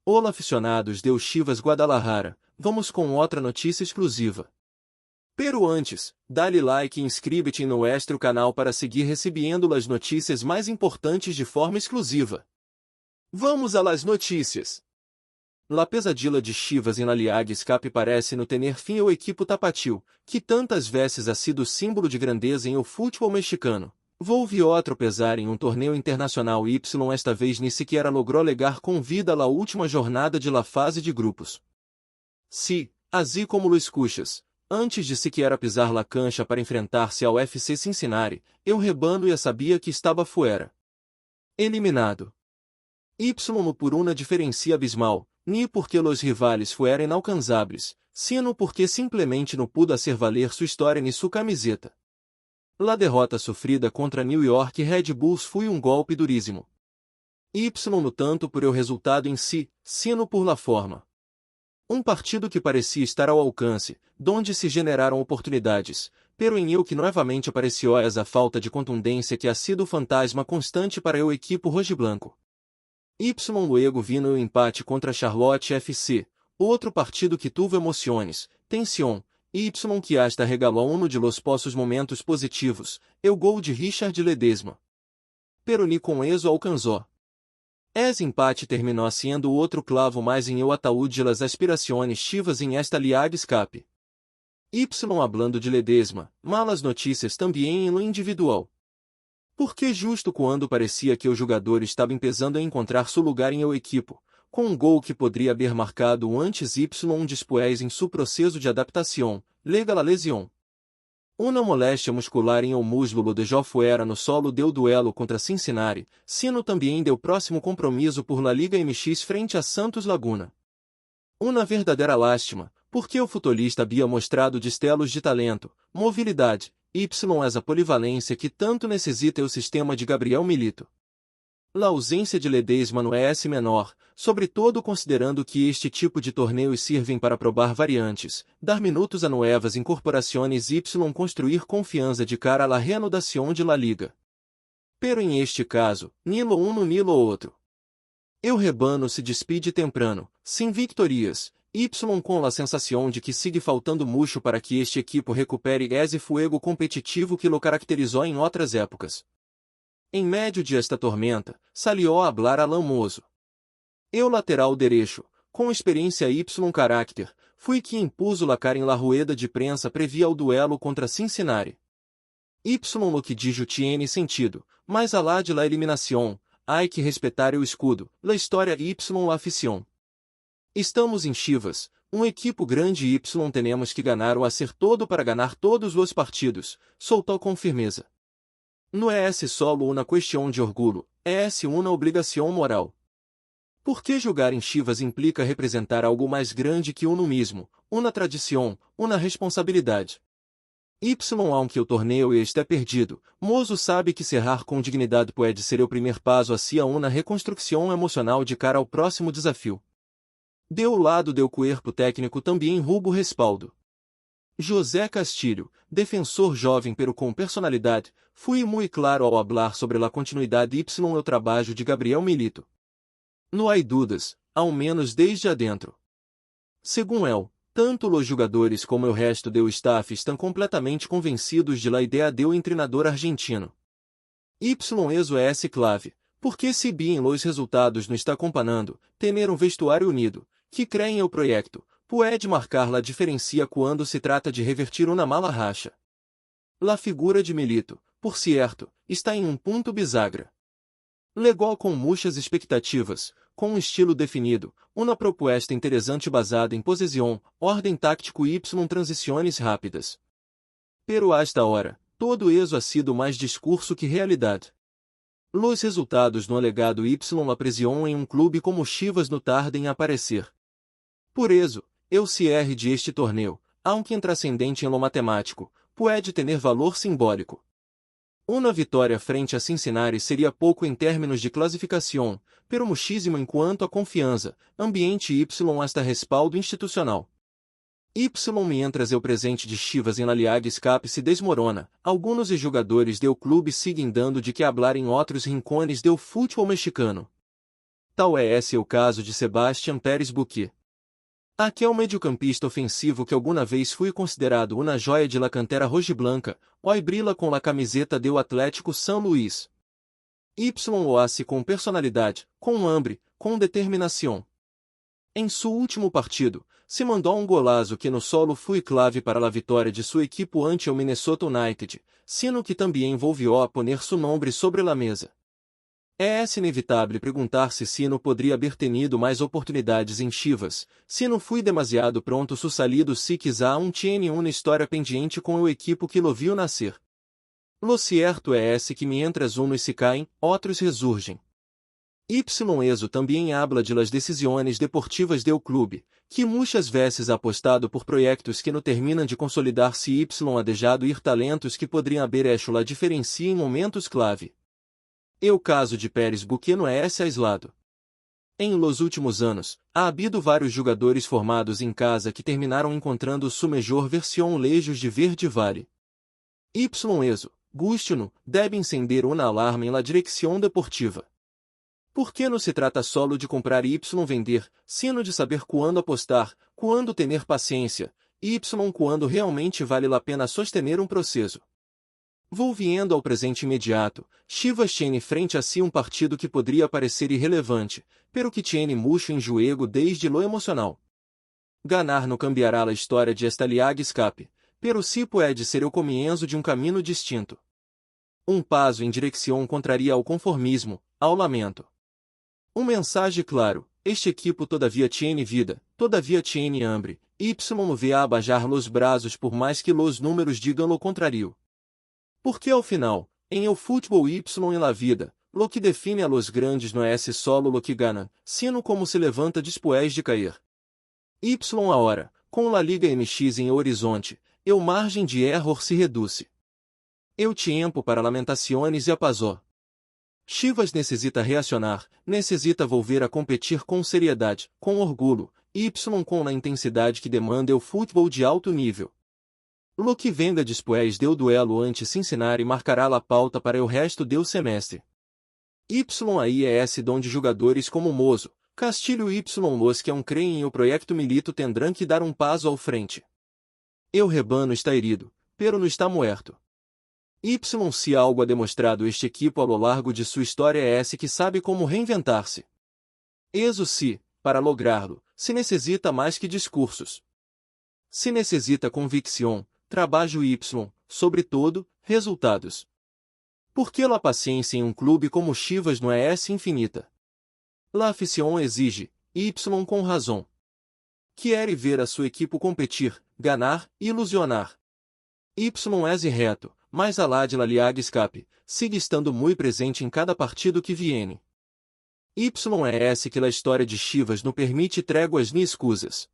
Olá aficionados de Chivas Guadalajara, vamos com outra notícia exclusiva. Pero antes, dá-lhe like e inscreve-te no nosso canal para seguir recebendo as notícias mais importantes de forma exclusiva. Vamos a las notícias. La pesadilla de Chivas em la Liga Escape parece no tener fim o equipo tapatío, que tantas vezes ha sido símbolo de grandeza em o futebol mexicano. Volve outro pesar em torneio internacional y esta vez ni sequer logrou legar com vida a la última jornada de la fase de grupos. Sí, así como lo escuchas, antes de sequer pisar la cancha para enfrentar-se ao FC Cincinnati, eu rebando e sabia que estava fuera. Eliminado. Y por una diferencia abismal, ni porque los rivales fueran inalcanzables, sino porque simplesmente não pudo hacer valer sua história ni sua camiseta. La derrota sofrida contra New York Red Bulls foi golpe duríssimo. Y no tanto por el resultado em si, sino por la forma. Partido que parecia estar ao alcance, donde se generaram oportunidades, pero em que novamente apareceu a falta de contundência que ha sido o fantasma constante para o equipo rojiblanco. Y luego vino o empate contra Charlotte FC, outro partido que tuvo emociones, tensión, Y que hasta regalou uno de los pocos momentos positivos, o gol de Richard Ledesma. Pero ni com eso alcanzou. Esse empate terminou sendo o outro clavo mais em o ataúde de las aspirações Chivas em esta Liga Escape. Y hablando de Ledesma, malas notícias também em lo individual. Porque justo quando parecia que o jogador estava empezando a encontrar seu lugar em o equipo, com gol que poderia haver marcado antes Y después em seu processo de adaptação, lega la lesión. Uma moléstia muscular em o muslo de fuera no solo deu duelo contra Cincinnati, sino também deu próximo compromisso por La Liga MX frente a Santos Laguna. Uma verdadeira lástima, porque o futbolista havia mostrado destellos de talento, mobilidade, Y essa polivalência que tanto necessita o sistema de Gabriel Milito. A ausência de Ledesma no ES menor, sobretudo considerando que este tipo de torneios servem para probar variantes, dar minutos a nuevas incorporações y construir confiança de cara à reanudação de La Liga. Pero em este caso, ni lo uno ni lo outro. El rebano se despide temprano, sem victorias, Y com a sensação de que sigue faltando mucho para que este equipo recupere esse fuego competitivo que lo caracterizou em outras épocas. Em meio de esta tormenta, salió a hablar Alan Mozo. Eu lateral derecho, com experiência Y carácter, fui que impuso la cara em la rueda de prensa previa o duelo contra Cincinnati. Y lo que dijo tiene sentido, mas a la de la eliminação, hay que respetar o escudo, la história Y la afición. Estamos em Chivas, equipo grande y tenemos que ganar o hacer todo para ganar todos os partidos, soltou com firmeza. Não é solo uma questão de orgulho, é uma obrigação moral. Porque jogar em Chivas implica representar algo mais grande que uno mesmo, uma tradição, uma responsabilidade. Y aunque o torneio está perdido, Mozo sabe que cerrar com dignidade pode ser o primeiro passo hacia uma reconstrução emocional de cara ao próximo desafio. Deu o lado do corpo técnico também rubo respaldo. José Castilho, defensor jovem pero com personalidade, fui muito claro ao hablar sobre a continuidade Y o trabalho de Gabriel Milito. Não há dúvidas, ao menos desde adentro. Segundo ele, tanto os jogadores como o resto do staff estão completamente convencidos de la ideia do treinador argentino. Y eso é clave, porque se bem os resultados não está acompanhando, tener vestuário unido, que crê em el proyecto, pode marcar la diferencia quando se trata de revertir uma mala racha. La figura de Milito, por cierto, está em ponto bisagra. Legal com muitas expectativas, com estilo definido, uma proposta interessante basada em posição, ordem tático y transições rápidas. Pero hasta hora, todo eso ha sido mais discurso que realidade. Los resultados no alegado Y la presión em clube como Chivas no tardem em aparecer. Por eso, o cierre de este torneio, aunque intrascendente em lo matemático, pode ter valor simbólico. Uma vitória frente a Cincinnati seria pouco em termos de classificação, pero muchísimo enquanto a confiança, ambiente Y hasta respaldo institucional. Y mientras o presente de Chivas em la Liga Escape se desmorona, alguns jogadores do clube seguem dando de que hablar em outros rincones do futebol mexicano. Tal é esse o caso de Sebastián Pérez Buquet. Aquele mediocampista ofensivo que alguma vez foi considerado uma joia de la cantera rojiblanca, hoy brilla com la camiseta do Atlético São Luís. O hace com personalidade, com hambre, com determinação. Em seu último partido, se mandou um golazo que no solo foi clave para a vitória de sua equipe ante o Minnesota United, sino que também envolveu a poner seu nome sobre a mesa. É inevitável perguntar-se se não poderia haver tenido mais oportunidades em Chivas, se não fui demasiado pronto su salido se quizá tiene uma história pendiente com o equipo que lo viu nascer. Lo cierto é que mientras unos se caem, outros ressurgem. Eso também habla de las decisiones deportivas del clube, que muitas vezes ha apostado por proyectos que não terminam de consolidar-se ha dejado ir talentos que poderiam haber hecho la diferencia em momentos clave. O caso de Pérez Buquet não é aislado. Em los últimos anos, há habido vários jogadores formados em casa que terminaram encontrando sua melhor versão lejos de verde vale. Eso, guste-no, deve encender uma alarma em la direcção deportiva. Porque não se trata solo de comprar e vender, sino de saber quando apostar, quando ter paciência, quando realmente vale a pena sostener processo. Volviendo ao presente imediato, Chivas tiene frente a si partido que poderia parecer irrelevante, pero que tiene mucho em juego desde lo emocional. Ganar não cambiará a história de esta liga escape, pero sí puede ser o comienzo de caminho distinto. Passo em direção contraria ao conformismo, ao lamento. Mensagem claro, este equipo todavia tiene vida, todavia tiene hambre, no ve a abajar los brazos por mais que los números digam lo contrário. Porque ao final, em el futebol em la vida, lo que define a los grandes não é solo lo que gana, sino como se levanta después de cair. A hora, com la Liga MX em horizonte, o margem de error se reduz. O tempo para lamentações e apazó. Chivas necessita reacionar, necessita volver a competir com seriedade, com orgulho, com a intensidade que demanda o futebol de alto nível. Lo que venga después del duelo ante Cincinnati marcará a pauta para o resto do semestre. Aí é esse donde jogadores como Mozo, Castilho y los que creem em o proyecto Milito tendrão que dar passo ao frente. O rebano está herido, pero não está muerto. Se algo ha demonstrado este equipo ao largo de sua história é esse que sabe como reinventar-se. Eso sí, para lograrlo, se necessita mais que discursos. Se necessita convicção, trabalho sobretudo, resultados. Porque a paciência em clube como Chivas não é infinita. La afición exige, com razão. Quer ver a sua equipe competir, ganhar, ilusionar. É reto, mas a la de la liga escape, sigue estando muito presente em cada partido que viene. É esse que a história de Chivas não permite tréguas nem escusas.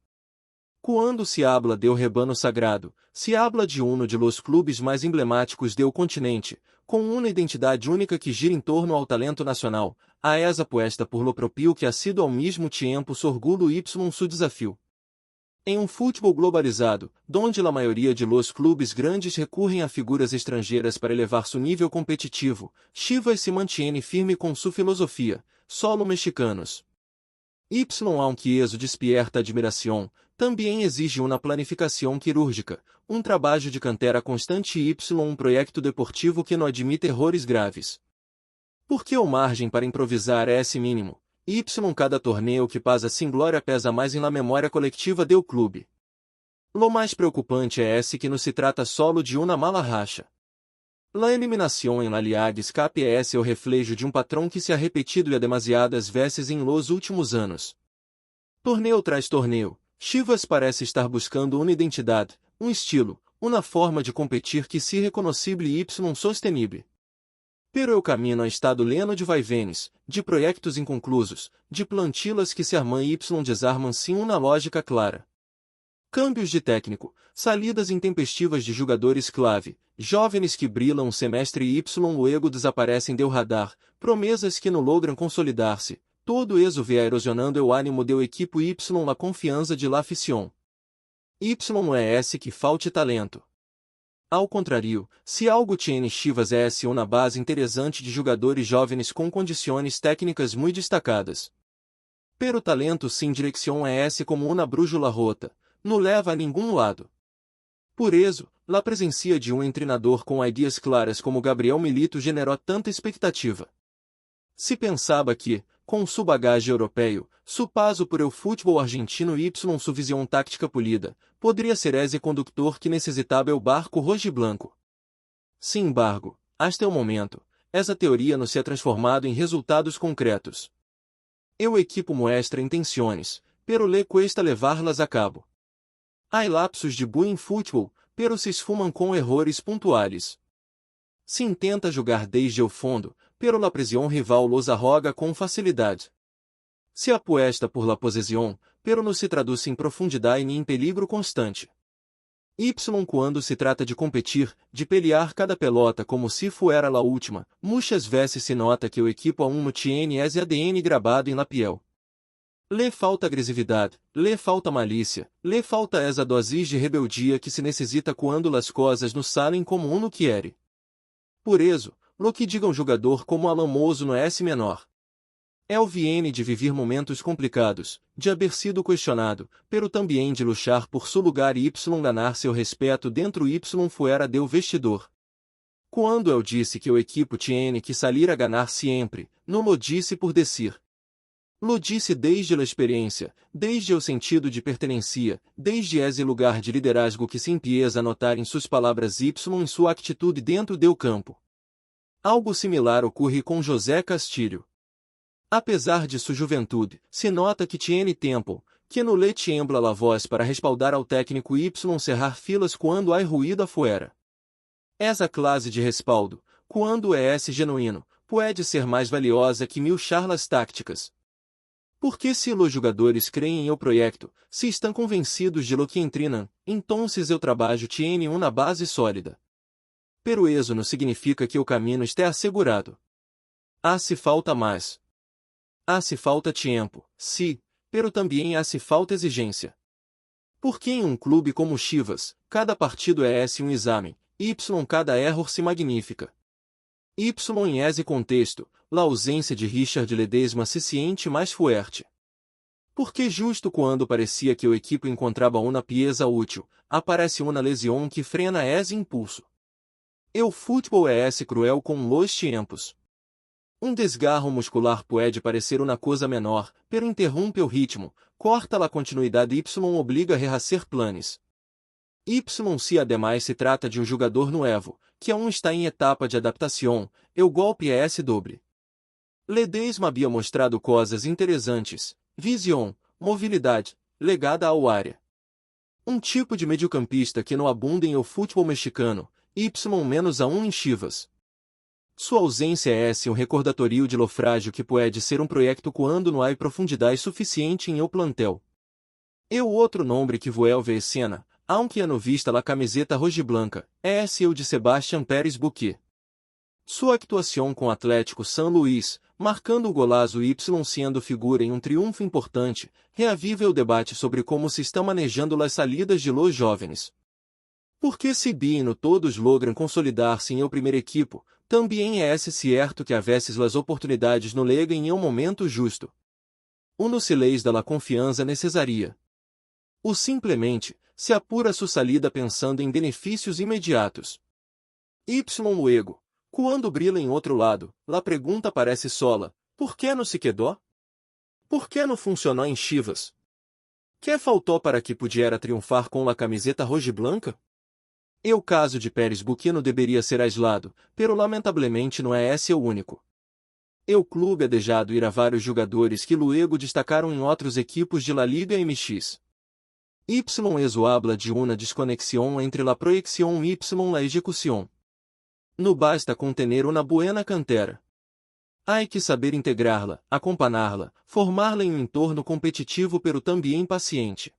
Quando se habla del rebano sagrado, se habla de de los clubes mais emblemáticos do continente, com uma identidade única que gira em torno ao talento nacional, a esa apuesta por lo propio que ha sido ao mesmo tempo su orgulho su desafio. Em futebol globalizado, donde a maioria de los clubes grandes recorrem a figuras estrangeiras para elevar su nível competitivo, Chivas se mantém firme com sua filosofia, solo mexicanos. Aunque eso despierta admiração, também exige uma planificação quirúrgica, trabalho de cantera constante e proyecto deportivo que não admite errores graves. Porque o margem para improvisar é esse mínimo, cada torneio que passa sem glória pesa mais em la memória coletiva do clube. Lo mais preocupante é esse que não se trata solo de uma mala racha. La eliminação em la liga escape é esse o reflejo de patrão que se ha repetido demasiadas vezes em los últimos anos. Torneio tras torneio, Chivas parece estar buscando uma identidade, estilo, uma forma de competir que se reconhecível e sostenível. Pero o caminho ha estado leno de vaivenes, de proyectos inconclusos, de plantilas que se armam e desarmam sem uma lógica clara. Câmbios de técnico, salidas intempestivas de jogadores clave, jovens que brilham semestre e luego desaparecem do radar, promessas que não logram consolidar-se, todo eso vê erosionando o ânimo do equipo la confiança de la afición. Não é esse que falte talento. Ao contrário, se algo tiene Chivas é uma base interessante de jogadores jovens com condições técnicas muito destacadas. pero talento sem direção é como uma brújula rota, não leva a nenhum lado. Por isso, la presença de um treinador com ideias claras como Gabriel Milito generou tanta expectativa. Se pensava que, com sua bagagem europeu, su paso por el futebol argentino y su visão tática polida, poderia ser esse conductor que necessitava el barco rojiblanco. Sin embargo, hasta el momento, essa teoria não se ha transformado em resultados concretos. El equipo muestra intenções, pero le cuesta levarlas a cabo. Há lapsos de buen futebol, pero se esfumam com errores pontuais. Se intenta jogar desde o fundo, pero la presión rival los arroga com facilidade. Se apuesta por la posición, pero não se traduz em profundidade nem em peligro constante. Y quando se trata de competir, de pelear cada pelota como se fuera la última, muitas vezes se nota que o equipo aún no tiene esse ADN grabado em la piel. Le falta agressividade, le falta malícia, le falta essa dose de rebeldia que se necessita quando las coisas não saem como uno quiere. Por isso, lo que diga um jogador como Alan Mozo no S menor. Él viene de viver momentos complicados, de haber sido questionado, pero também de luchar por su lugar y ganar seu respeto dentro y fuera del vestidor. Quando él disse que o equipo tiene que salir a ganar sempre, não lo disse por decir. Lo disse desde a experiência, desde o sentido de pertenencia, desde esse lugar de liderazgo que se empieza a notar em suas palavras y em sua atitude dentro do campo. Algo similar ocorre com José Castilho. Apesar de sua juventude, se nota que tiene tempo, que no le tiembla la voz para respaldar ao técnico y cerrar filas quando há ruído afuera. Essa classe de respaldo, quando é genuíno, pode ser mais valiosa que 1000 charlas tácticas. Porque se os jogadores creem em el proyecto, se estão convencidos de lo que entrenam, entonces el trabalho tiene uma base sólida. Pero eso não significa que o caminho esté assegurado. Hace falta mais. Hace falta tempo, sí, pero também hace falta exigência. Porque em um clube como Chivas, cada partido é um exame, y cada erro se magnifica. Y em esse contexto, la ausência de Richard Ledesma se siente mais forte. Porque justo quando parecia que o equipo encontrava uma pieza útil, aparece uma lesão que frena esse impulso. O futebol é cruel com los tempos. Um desgarro muscular pode parecer uma coisa menor, pero interrompe o ritmo, corta a continuidade y obriga a rehacer planes. Y se ademais se trata de um jogador novo, que aún está em etapa de adaptação, o golpe é doble. Ledesma havia mostrado coisas interessantes, visão, mobilidade, legada ao área. Um tipo de mediocampista que não abunda em o futebol mexicano, y menos aún em Chivas. Sua ausência é um recordatório de lo frágil que pode ser um projeto quando não há profundidade suficiente em el plantel. E o outro nome que vuelve a escena, aunque no vista la camiseta rojiblanca, é o de Sebastián Pérez Buquet. Sua actuação com Atlético San Luis, marcando o golazo y sendo figura em um triunfo importante, reaviva o debate sobre como se estão manejando as salidas de los jovens. Porque se bem todos logram consolidar-se em el primeiro equipo, também é certo que a veces las oportunidades no lega em um momento justo. Uno se leis da la confiança necessaria. O simplesmente, se apura sua salida pensando em benefícios imediatos. Y luego, quando brilha em outro lado, la pergunta parece sola, por que não se quedou? Por que não funcionou em Chivas? Que faltou para que pudiera triunfar com la camiseta rojiblanca? E o caso de Pérez Buquet não deveria ser aislado, pero lamentavelmente não é esse o único. O clube ha deixado ir a vários jogadores que luego destacaram em outros equipos de La Liga MX. Y eso habla de uma desconexión entre la proyección y la ejecución. No basta com tener una buena cantera. Há que saber integrá-la, acompanhá-la, formá-la em um entorno competitivo pero também paciente.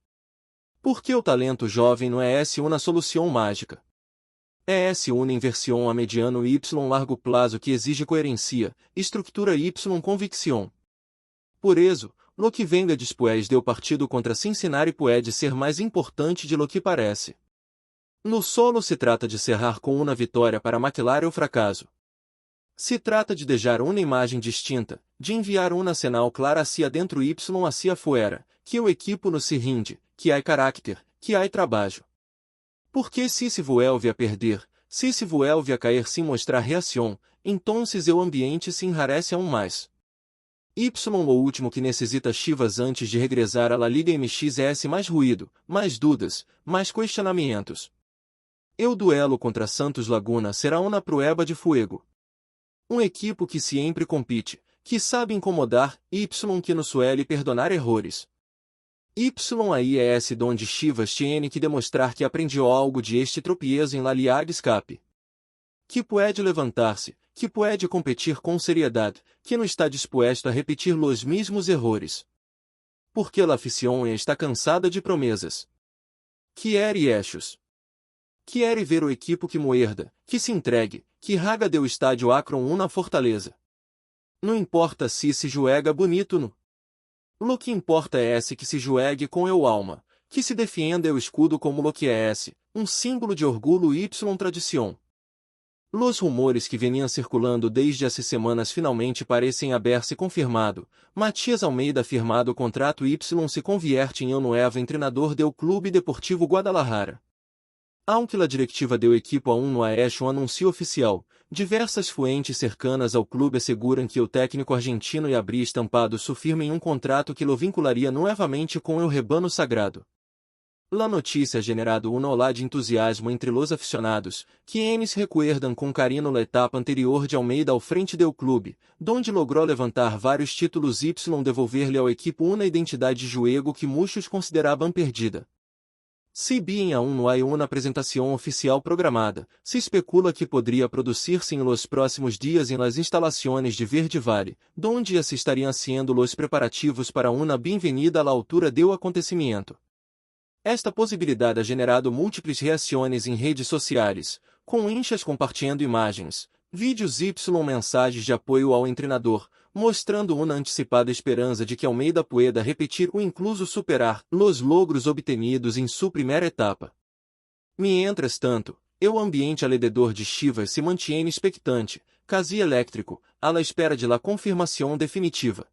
Porque o talento jovem não é uma solução mágica. É uma inversão a mediano y largo prazo que exige coerência, estrutura y convicção. Por isso, lo que venga después del partido contra Cincinnati pode ser mais importante de lo que parece. No solo se trata de cerrar com uma vitória para maquilar o fracasso. Se trata de deixar uma imagem distinta, de enviar uma sinal clara hacia dentro y hacia fora, que o equipo não se rinde, que há carácter, que há trabalho. Porque se vuelve a perder, se vuelve a cair sem mostrar reação, então o ambiente se enrarece aún mais. O último que necessita Chivas antes de regressar à La Liga MX mais ruído, mais dúvidas, mais questionamentos. O duelo contra Santos Laguna será uma prueba de fuego. Equipo que sempre compite, que sabe incomodar, que não suele perdonar errores. Aí é esse donde Chivas tiene que demonstrar que aprendió algo de este tropiezo em La Liga Escape. Que pode levantar-se, que pode competir com seriedade, que não está disposto a repetir los mesmos errores. Porque la afición está cansada de promessas. Quiere hechos. Quiere ver o equipo que muerda, que se entregue, que haga do estádio Akron uma fortaleza. Não importa se juega bonito no. Lo que importa é que se juegue com eu alma, que se defienda o escudo como lo que é símbolo de orgulho y tradição. Los rumores que veniam circulando desde as semanas finalmente parecem haber-se confirmado. Matias Almeida firmado contrato y se convierte em nuevo treinador do Clube Deportivo Guadalajara. Aunque la directiva do equipo aún no ha hecho anúncio oficial, diversas fuentes cercanas ao clube asseguram que o técnico argentino e habría estampado su firma em contrato que lo vincularia novamente com o rebanho sagrado. La notícia generado uma ola de entusiasmo entre los aficionados, que eles recuerdan com carinho la etapa anterior de Almeida ao frente do clube, donde logrou levantar vários títulos y devolver-lhe ao equipo uma identidade de juego que muitos consideravam perdida. Se bem aún não há uma apresentação oficial programada, se especula que poderia produzir-se em los próximos dias em las instalações de Verde Vale, donde se estariam sendo los preparativos para uma bem-vinda à altura do acontecimento. Esta possibilidade ha generado múltiplas reações em redes sociais, com hinchas compartilhando imagens, vídeos y mensagens de apoio ao treinador, mostrando uma antecipada esperança de que Almeida pueda repetir ou incluso superar los logros obtenidos em sua primeira etapa. Mientras tanto, o ambiente alrededor de Chivas se mantiene expectante, quase elétrico, à la espera de la confirmação definitiva.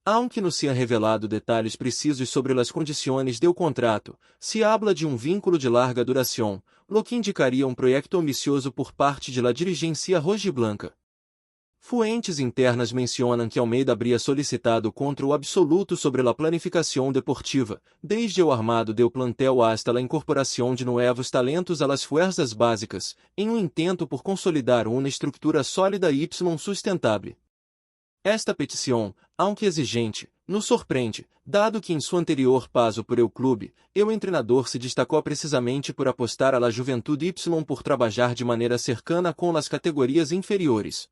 Aunque não se han revelado detalhes precisos sobre as condições do contrato, se habla de vínculo de larga duração, lo que indicaria projeto ambicioso por parte de la dirigência rojiblanca. Fuentes internas mencionam que Almeida habría solicitado contra o absoluto sobre la planificação deportiva, desde o armado do plantel hasta la incorporação de novos talentos a las fuerzas básicas, em intento por consolidar uma estrutura sólida y sustentável. Esta petição, aunque exigente, nos surpreende, dado que em seu anterior passo por el clube, o treinador se destacou precisamente por apostar a la juventude y por trabalhar de maneira cercana com as categorias inferiores.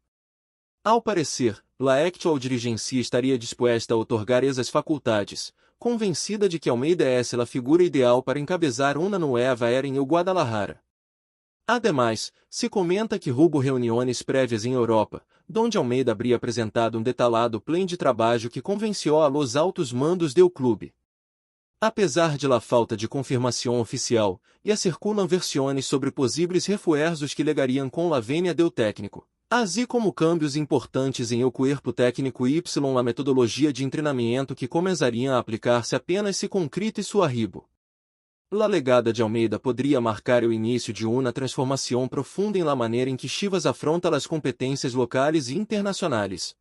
Ao parecer, la actual dirigência estaria disposta a otorgar essas faculdades, convencida de que Almeida é a figura ideal para encabeçar uma nova era em el Guadalajara. Ademais, se comenta que hubo reuniões prévias em Europa, donde Almeida habría apresentado detalhado plano de trabalho que convenció a los altos mandos do clube. Apesar de la falta de confirmação oficial, e circulam versões sobre possíveis refuerzos que legariam com la venia do técnico, assim como câmbios importantes em el cuerpo técnico y la metodologia de treinamento que começariam a aplicar-se apenas se concrete sua arribo. La legada de Almeida poderia marcar o início de uma transformação profunda em la maneira em que Chivas afronta as competências locais e internacionais.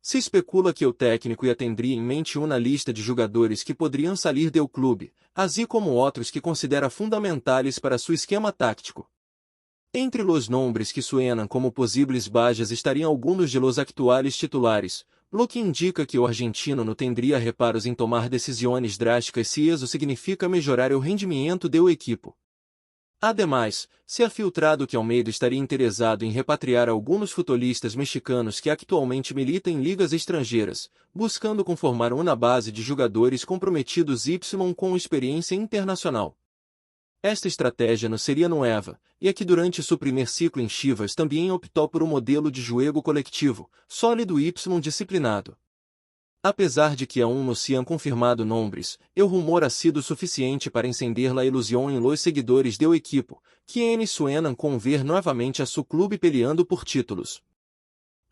Se especula que o técnico tendria em mente uma lista de jogadores que poderiam sair do clube, assim como outros que considera fundamentais para seu esquema tático. Entre los nombres que suenan como possíveis bajas estariam alguns de los actuales titulares, lo que indica que o argentino não tendria reparos em tomar decisões drásticas se isso significa melhorar o rendimento do equipo. Ademais, se ha filtrado que Almeida estaria interessado em repatriar alguns futbolistas mexicanos que atualmente militam em ligas estrangeiras, buscando conformar uma base de jogadores comprometidos y com experiência internacional. Esta estratégia não seria nova, e que durante seu primeiro ciclo em Chivas também optou por modelo de jogo coletivo, sólido y disciplinado. Apesar de que aún não se han confirmado nomes, o rumor ha sido suficiente para encender la ilusão em los seguidores do equipo, que eles suenam com ver novamente a seu clube peleando por títulos.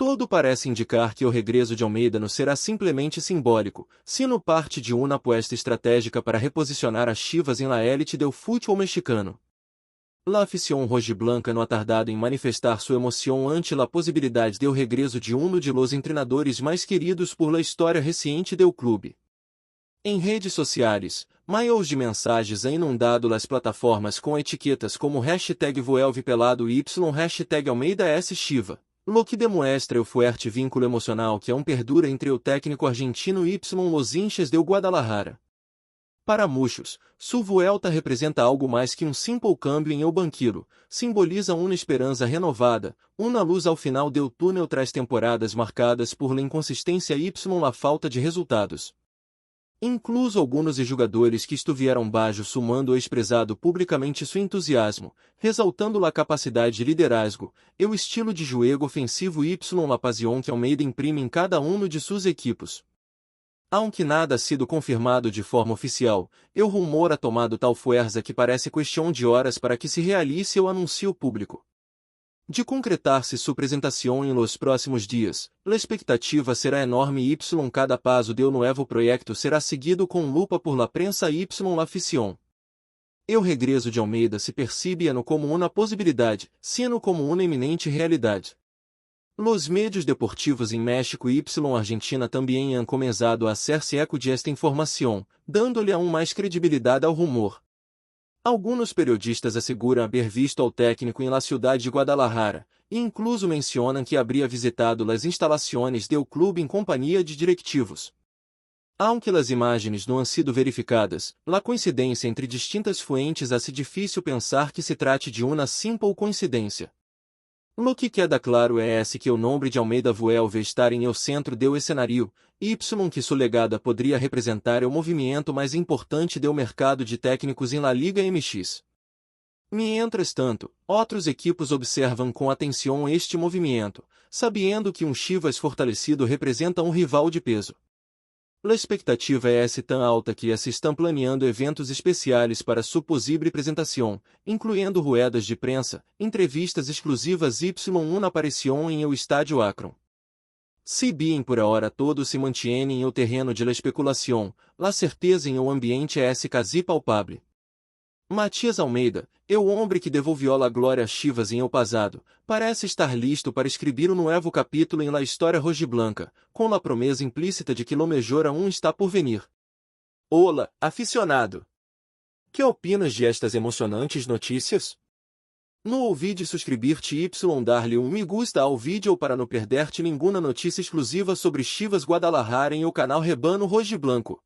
Tudo parece indicar que o regresso de Almeida não será simplesmente simbólico, sino parte de uma aposta estratégica para reposicionar as Chivas em la élite del futebol mexicano. La afición rojiblanca no ha tardado em manifestar sua emoção ante la possibilidade de regresso de de los entrenadores mais queridos por la história reciente del clube. Em redes sociais, milhões de mensagens han inundado las plataformas com etiquetas como #VuelvePelado y #AlmeidaS Chiva, lo que demuestra o fuerte vínculo emocional que aún perdura entre o técnico argentino y los hinchas del Guadalajara. Para muitos, su vuelta representa algo mais que simple câmbio em el banquillo, simboliza uma esperança renovada, uma luz ao final del túnel tras temporadas marcadas por la inconsistência y la falta de resultados. Incluso alguns jogadores que estuvieron baixo sumando expressado publicamente seu entusiasmo, resaltando la capacidade de liderazgo, e o estilo de juego ofensivo y la pasión que Almeida imprime em cada de seus equipos. Aunque nada ha sido confirmado de forma oficial, el rumor ha tomado tal fuerza que parece questão de horas para que se realize o anuncio público. De concretar-se sua apresentação em los próximos dias, la expectativa será enorme y cada paso del nuevo proyecto será seguido com lupa por la prensa y la afición. O regresso de Almeida se percibe no como uma possibilidade, sino como uma iminente realidade. Los medios deportivos em México y Argentina também han comenzado a hacerse eco de esta informação, dando-lhe aún mais credibilidade ao rumor. Alguns periodistas asseguram haver visto ao técnico em la ciudad de Guadalajara, e incluso mencionam que habría visitado las instalações del clube em companhia de directivos. Aunque las imagens não han sido verificadas, la coincidência entre distintas fuentes hace difícil pensar que se trate de uma simple coincidência. Lo que queda claro é que o nome de Almeida vuelve estar em el centro del escenario, y que sua legada poderia representar o movimento mais importante do mercado de técnicos em la Liga MX. Mientras tanto, outros equipos observam com atenção este movimento, sabendo que Chivas fortalecido representa rival de peso. A expectativa é tão alta que se estão planeando eventos especiais para sua possível apresentação, incluindo ruedas de prensa, entrevistas exclusivas y uma aparição em el Estádio Akron. Se bem por ahora todo se mantiene em el terreno de la especulação, la certeza em el ambiente é casi palpable. Matias Almeida, o homem que devolvió la glória a Chivas em el passado, parece estar listo para escrever novo capítulo em la história rojiblanca, com la promessa implícita de que lo mejor aún está por venir. Olá, aficionado! Que opinas de estas emocionantes notícias? Não olvide suscrever-te y dar-lhe me gusta ao vídeo para não perder-te nenhuma notícia exclusiva sobre Chivas Guadalajara em o canal Rebano Rojiblanco.